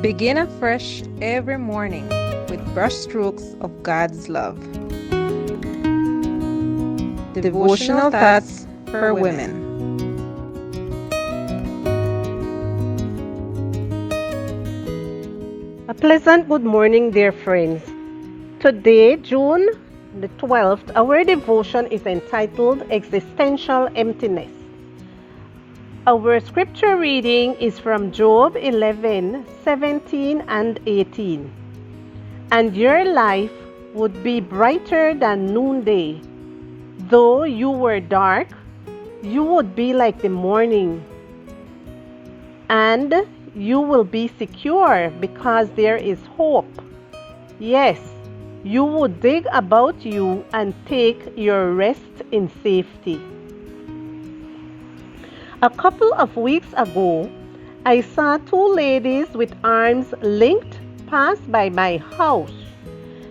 Begin afresh every morning with brushstrokes of God's love. Devotional Thoughts for Women. A pleasant good morning, dear friends. Today, June the 12th, our devotion is entitled Existential Emptiness. Our scripture reading is from Job 11:17 and 18. And your life would be brighter than noonday. Though you were dark, you would be like the morning. And you will be secure because there is hope. Yes, you would dig about you and take your rest in safety. A couple of weeks ago, I saw two ladies with arms linked pass by my house.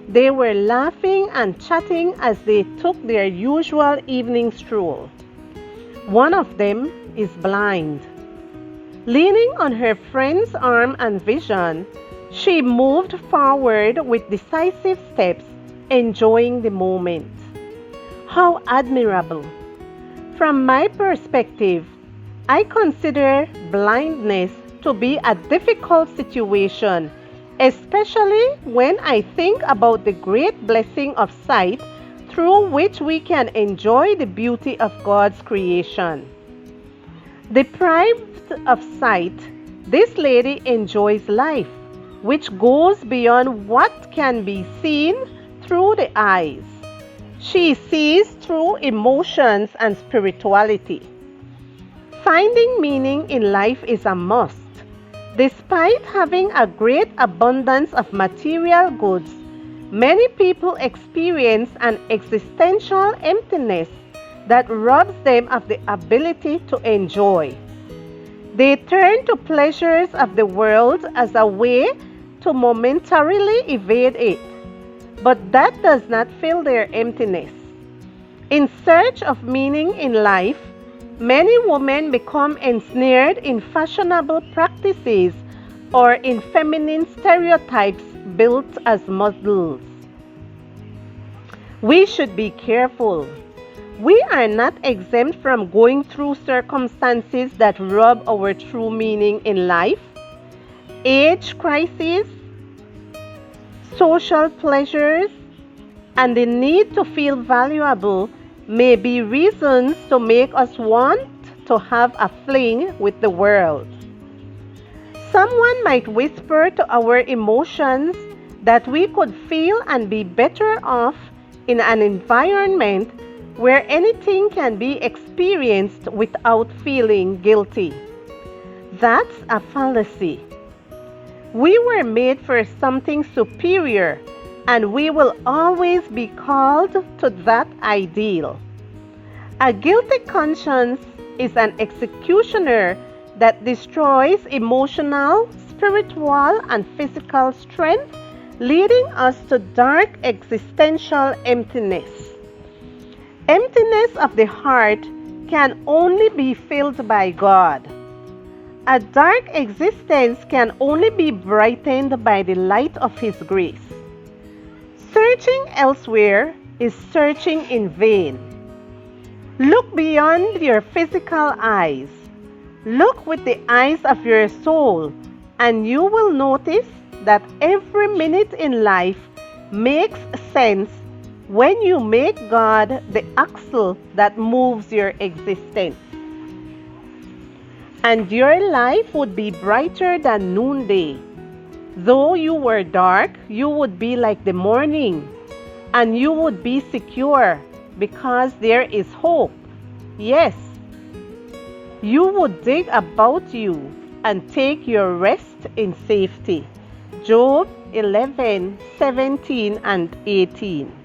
They were laughing and chatting as they took their usual evening stroll. One of them is blind. Leaning on her friend's arm and vision, she moved forward with decisive steps, enjoying the moment. How admirable! From my perspective, I consider blindness to be a difficult situation, especially when I think about the great blessing of sight through which we can enjoy the beauty of God's creation. Deprived of sight, this lady enjoys life, which goes beyond what can be seen through the eyes. She sees through emotions and spirituality. Finding meaning in life is a must. Despite having a great abundance of material goods, many people experience an existential emptiness that robs them of the ability to enjoy. They turn to pleasures of the world as a way to momentarily evade it, but that does not fill their emptiness. In search of meaning in life, many women become ensnared in fashionable practices or in feminine stereotypes built as models. We should be careful. We are not exempt from going through circumstances that rob our true meaning in life. Age crisis, social pleasures, and the need to feel valuable may be reasons to make us want to have a fling with the world. Someone might whisper to our emotions that we could feel and be better off in an environment where anything can be experienced without feeling guilty. That's a fallacy. We were made for something superior, and we will always be called to that ideal. A guilty conscience is an executioner that destroys emotional, spiritual, and physical strength, leading us to dark existential emptiness. Emptiness of the heart can only be filled by God. A dark existence can only be brightened by the light of His grace. Searching elsewhere is searching in vain. Look beyond your physical eyes. Look with the eyes of your soul, and you will notice that every minute in life makes sense when you make God the axle that moves your existence. And your life would be brighter than noonday. Though you were dark, you would be like the morning, and you would be secure because there is hope. Yes, you would dig about you and take your rest in safety. Job 11:17 and 18.